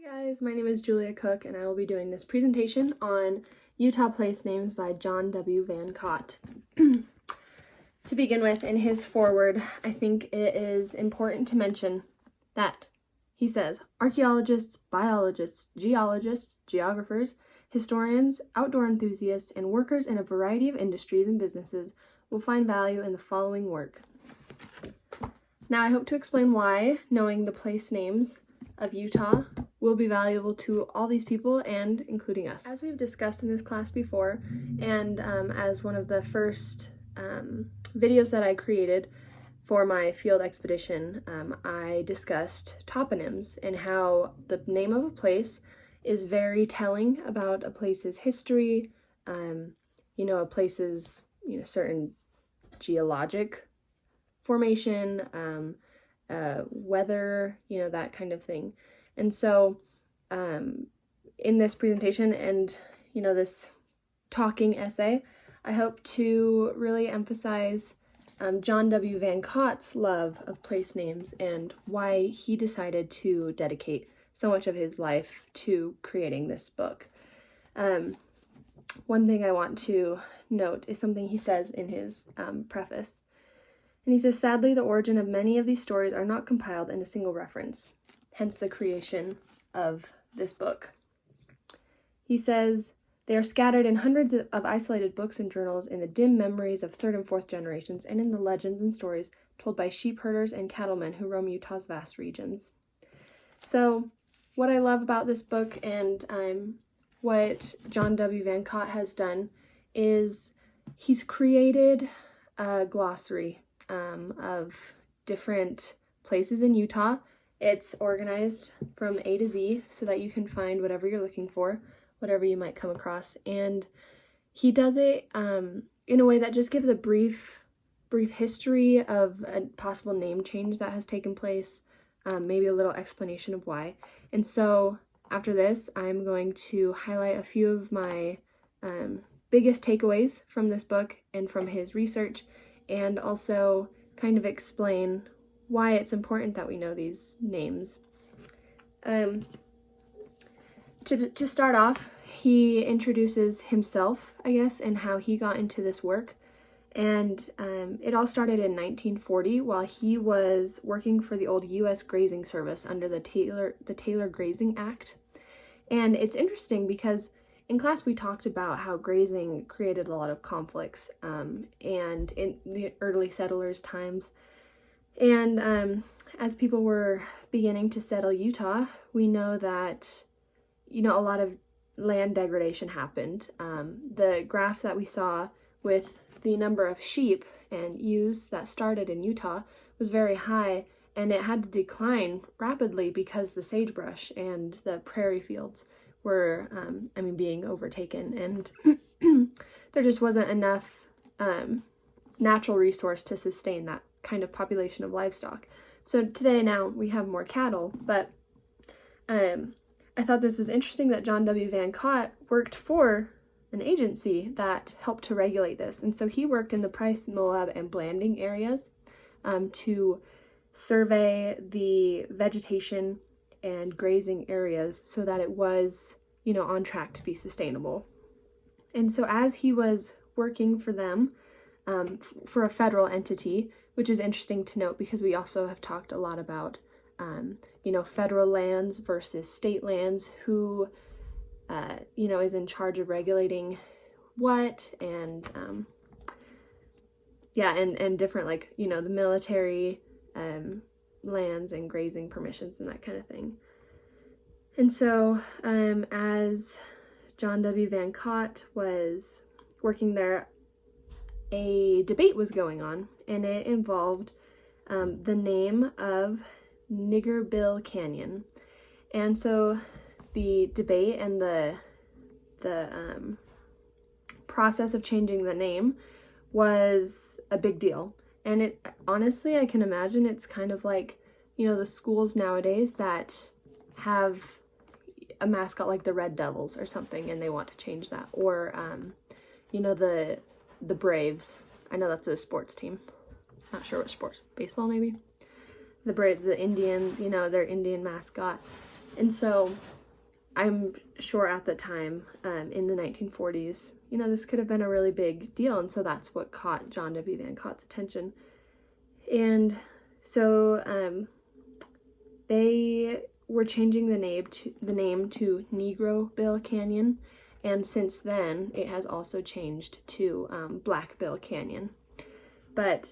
Hi guys, my name is Julia Cook and I will be doing this presentation on Utah place names by John W. Van Cott. To begin with, in his foreword, I think it is important to mention that he says, archaeologists, biologists, geologists, geographers, historians, outdoor enthusiasts, and workers in a variety of industries and businesses will find value in the following work. Now, I hope to explain why knowing the place names of Utah will be valuable to all these people and including us. As we've discussed in this class before, and as one of the first videos that I created for my field expedition, I discussed toponyms and how the name of a place is very telling about a place's history, a place's certain geologic formation, weather, that kind of thing. And so in this presentation and this talking essay, I hope to really emphasize John W. Van Cott's love of place names and why he decided to dedicate so much of his life to creating this book. One thing I want to note is something he says in his preface. And he says, sadly, the origin of many of these stories are not compiled in a single reference, hence the creation of this book. He says, they are scattered in hundreds of isolated books and journals in the dim memories of third and fourth generations and in the legends and stories told by sheep herders and cattlemen who roam Utah's vast regions. So what I love about this book and what John W. Van Cott has done is he's created a glossary of different places in Utah. It's organized from A to Z so that you can find whatever you're looking for, whatever you might come across. And he does it in a way that just gives a brief history of a possible name change that has taken place, maybe a little explanation of why. And so after this, I'm going to highlight a few of my biggest takeaways from this book and from his research, and also kind of explain why it's important that we know these names. To start off, he introduces himself, I guess, and how he got into this work. And it all started in 1940 while he was working for the old U.S. Grazing Service under the Taylor Grazing Act. And it's interesting because in class we talked about how grazing created a lot of conflicts and in the early settlers' times. And as people were beginning to settle Utah, we know that a lot of land degradation happened. The graph that we saw with the number of sheep and ewes that started in Utah was very high, and it had to decline rapidly because the sagebrush and the prairie fields were, being overtaken, and there just wasn't enough natural resource to sustain that kind of population of livestock. So today now we have more cattle, but I thought this was interesting that John W. Van Cott worked for an agency that helped to regulate this. And so he worked in the Price, Moab, and Blanding areas to survey the vegetation and grazing areas so that it was, on track to be sustainable. And so as he was working for them, for a federal entity, which is interesting to note because we also have talked a lot about, federal lands versus state lands, who, is in charge of regulating what, and, and different, the military lands and grazing permissions and that kind of thing. And so as John W. Van Cott was working there, a debate was going on, and it involved the name of Nigger Bill Canyon. And so the debate and the process of changing the name was a big deal. And it honestly, I can imagine it's kind of like, the schools nowadays that have a mascot like the Red Devils or something, and they want to change that. Or, the Braves. I know that's a sports team. Not sure what sports. Baseball, maybe? The Braves, the Indians, their Indian mascot. And so I'm sure at the time, in the 1940s, you know, this could have been a really big deal, and so that's what caught John W. Van Cott's attention. And so they were changing the name to Negro Bill Canyon, and since then it has also changed to Black Bill Canyon. But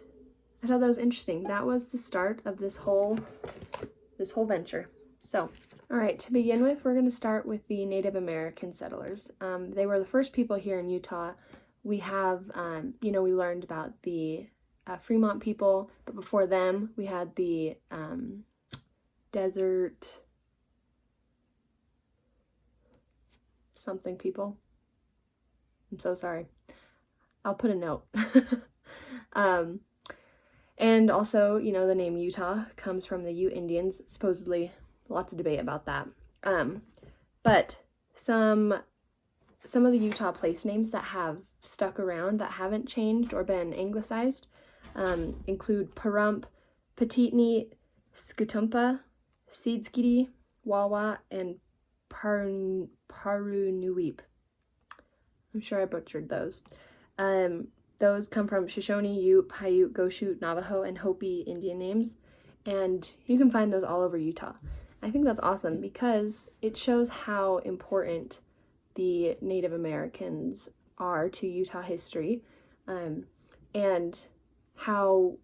I thought that was interesting. That was the start of this whole venture. So, all right, to begin with, we're going to start with the Native American settlers. They were the first people here in Utah. We have, we learned about the Fremont people, but before them, we had the desert something people. I'm so sorry. I'll put a note. And also, the name Utah comes from the Ute Indians. Supposedly, lots of debate about that. But some of the Utah place names that have stuck around, that haven't changed or been anglicized, include Pahrump, Petitneat, Skutumpa, Seedskitty, Wawa, and Parunuweap. I'm sure I butchered those. Those come from Shoshone, Ute, Paiute, Goshute, Navajo, and Hopi Indian names, and you can find those all over Utah. I think that's awesome because it shows how important the Native Americans are to Utah history, and how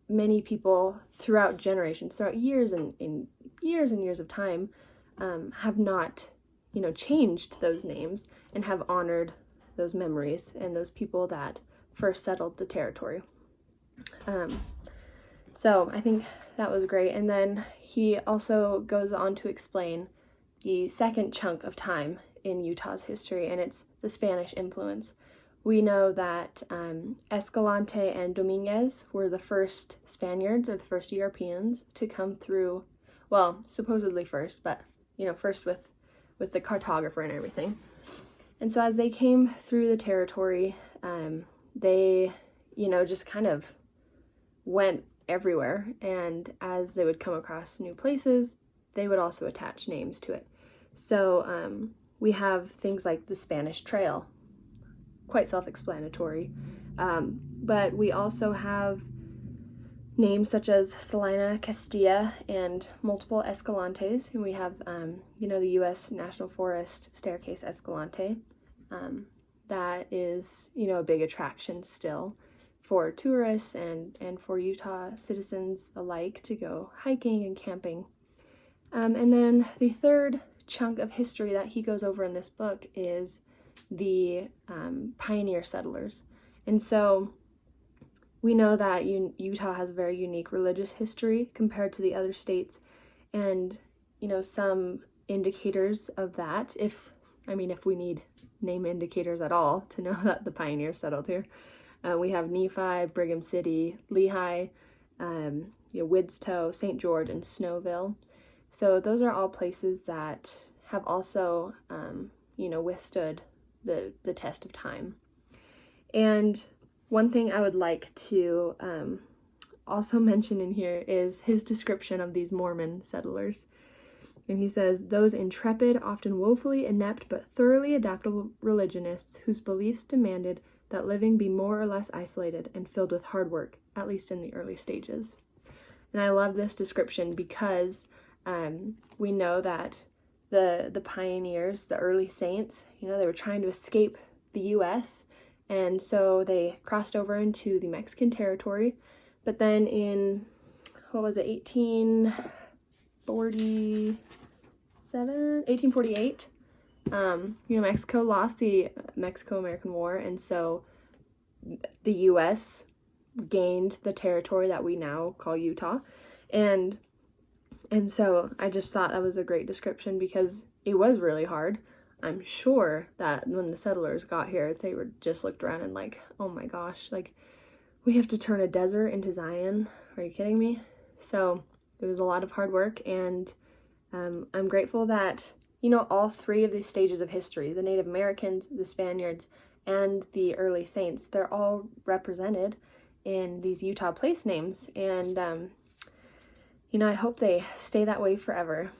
many people throughout generations, throughout years and years of time, have not, changed those names and have honored those memories and those people that first settled the territory. So I think that was great. And then he also goes on to explain the second chunk of time in Utah's history, and it's the Spanish influence. We know that Escalante and Dominguez were the first Spaniards, or the first Europeans, to come through, well, supposedly first, but, first with the cartographer and everything. And so as they came through the territory, they, just kind of went everywhere. And as they would come across new places, they would also attach names to it. So we have things like the Spanish Trail, quite self-explanatory. But we also have names such as Salina, Castilla, and multiple Escalantes. And we have, the U.S. National Forest Staircase Escalante. That is, a big attraction still for tourists and for Utah citizens alike to go hiking and camping. And then the third chunk of history that he goes over in this book is the pioneer settlers. And so we know that Utah has a very unique religious history compared to the other states, and some indicators of that, if we need name indicators at all to know that the pioneers settled here. We have Nephi, Brigham City, Lehi, Widstow, St. George, and Snowville. So those are all places that have also, withstood the test of time. And one thing I would like to also mention in here is his description of these Mormon settlers. And he says, those intrepid, often woefully inept, but thoroughly adaptable religionists whose beliefs demanded that living be more or less isolated and filled with hard work, at least in the early stages. And I love this description because we know that the pioneers, the early saints, they were trying to escape the U.S., and so they crossed over into the Mexican territory. But then in, 1848, Mexico lost the Mexico-American War, and so the U.S. gained the territory that we now call Utah. And so I just thought that was a great description because it was really hard. I'm sure that when the settlers got here, they were just looked around and like, oh my gosh, like, we have to turn a desert into Zion. Are you kidding me? So it was a lot of hard work, and I'm grateful that, all three of these stages of history, the Native Americans, the Spaniards, and the early saints, they're all represented in these Utah place names. And, I hope they stay that way forever.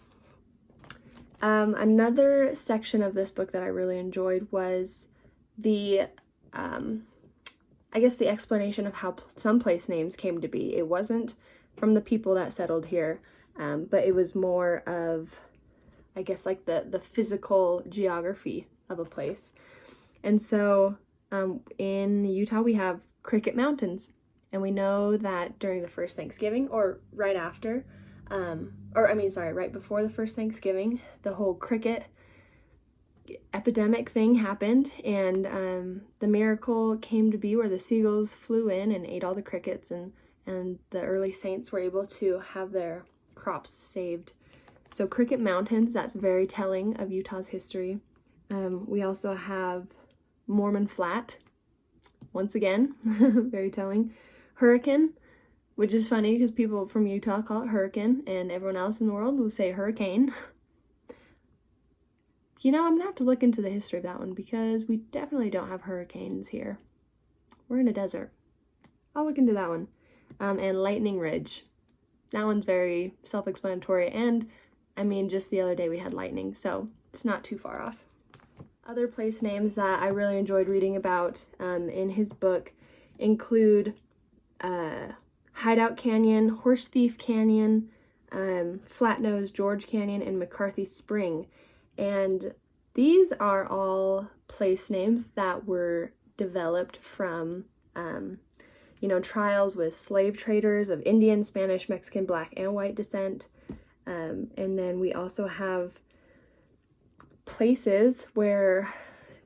Another section of this book that I really enjoyed was the, I guess the explanation of how some place names came to be. It wasn't from the people that settled here, but it was more of, I guess, like the physical geography of a place. And so in Utah, we have Cricket Mountains, and we know that during the first Thanksgiving, or right after, right before the first Thanksgiving, the whole cricket epidemic thing happened, and the miracle came to be where the seagulls flew in and ate all the crickets, and the early saints were able to have their crops saved. So Cricket Mountains, that's very telling of Utah's history. We also have Mormon Flat, once again, very telling. Hurricane, which is funny because people from Utah call it hurricane, and everyone else in the world will say hurricane. You know, I'm gonna have to look into the history of that one because we definitely don't have hurricanes here. We're in a desert. I'll look into that one. And Lightning Ridge. That one's very self-explanatory, and I mean, just the other day we had lightning, so it's not too far off. Other place names that I really enjoyed reading about in his book include Hideout Canyon, Horse Thief Canyon, Flatnose George Canyon, and McCarthy Spring. And these are all place names that were developed from, trials with slave traders of Indian, Spanish, Mexican, Black, and white descent. And then we also have places where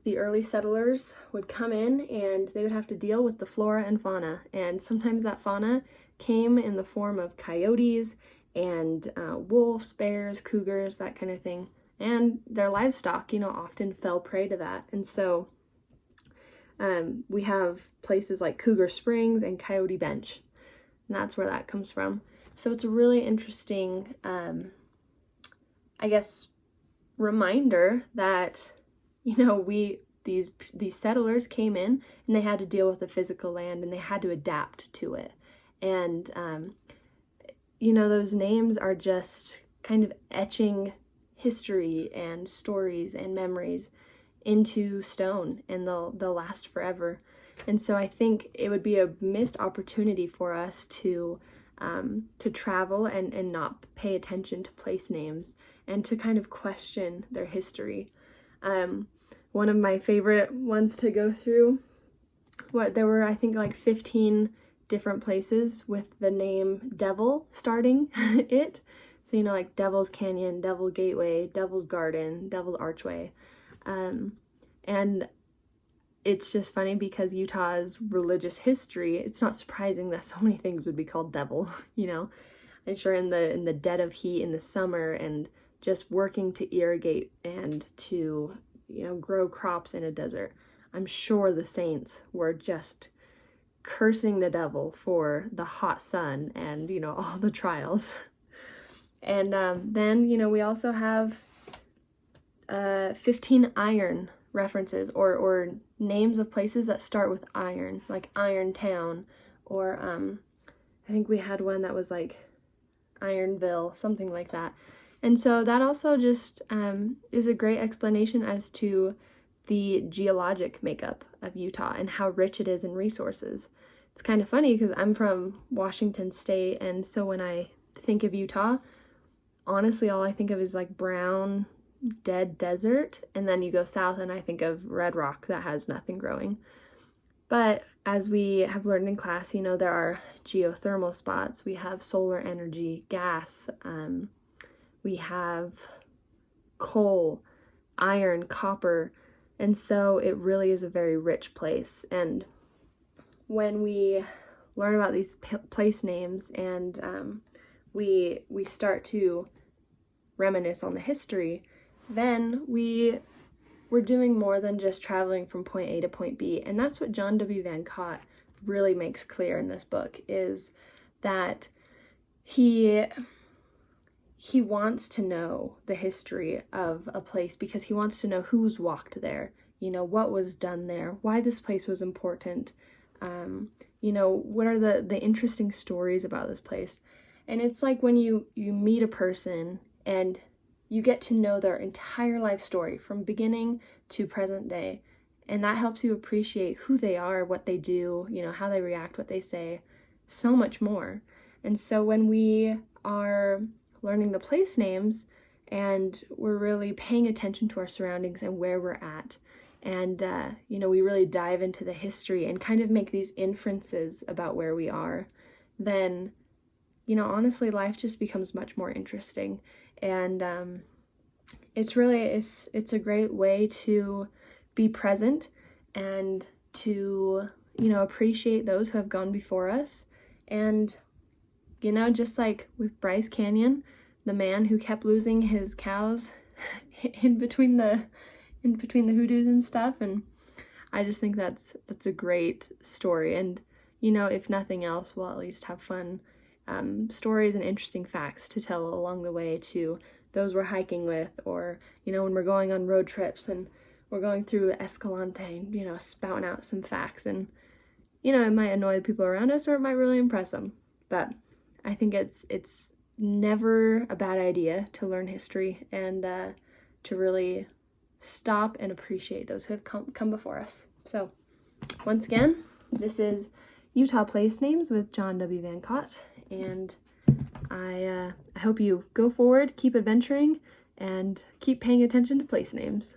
the early settlers would come in and they would have to deal with the flora and fauna. And sometimes that fauna came in the form of coyotes and wolves, bears, cougars, that kind of thing. And their livestock, often fell prey to that. And so we have places like Cougar Springs and Coyote Bench. And that's where that comes from. So it's a really interesting, reminder that, these settlers came in and they had to deal with the physical land and they had to adapt to it. And, those names are just kind of etching history and stories and memories into stone, and they'll last forever. And so I think it would be a missed opportunity for us to travel and not pay attention to place names and to kind of question their history. One of my favorite ones to go through, there were I think like 15 different places with the name Devil starting it. So, like Devil's Canyon, Devil Gateway, Devil's Garden, Devil's Archway. And it's just funny because Utah's religious history, it's not surprising that so many things would be called devil, I'm sure in the dead of heat in the summer and just working to irrigate and to, grow crops in a desert. I'm sure the saints were just cursing the devil for the hot sun and, all the trials. And then, we also have 15 iron references or names of places that start with iron, like Iron Town, or I think we had one that was like Ironville, something like that. And so that also just is a great explanation as to the geologic makeup of Utah and how rich it is in resources. It's kind of funny because I'm from Washington State, and so when I think of Utah, honestly, all I think of is like brown, dead desert, and then you go south and I think of red rock that has nothing growing. But as we have learned in class, there are geothermal spots, we have solar energy, gas, we have coal, iron, copper, and so it really is a very rich place. And when we learn about these place names and we start to reminisce on the history, then we're doing more than just traveling from point A to point B. And that's what John W. Van Cott really makes clear in this book, is that he wants to know the history of a place because he wants to know who's walked there, what was done there, why this place was important, what are the interesting stories about this place. And it's like when you meet a person and you get to know their entire life story from beginning to present day. And that helps you appreciate who they are, what they do, how they react, what they say, so much more. And so when we are learning the place names and we're really paying attention to our surroundings and where we're at, and, we really dive into the history and kind of make these inferences about where we are, then, honestly, life just becomes much more interesting. And it's a great way to be present and to, appreciate those who have gone before us. And, just like with Bryce Canyon, the man who kept losing his cows in between the hoodoos and stuff. And I just think that's a great story. And, if nothing else, we'll at least have fun stories and interesting facts to tell along the way to those we're hiking with, or, when we're going on road trips and we're going through Escalante and, spouting out some facts. And, it might annoy the people around us or it might really impress them. But I think it's never a bad idea to learn history and to really stop and appreciate those who have come before us. So, once again, this is Utah Place Names with John W. Van Cott, and I hope you go forward, keep adventuring, and keep paying attention to place names.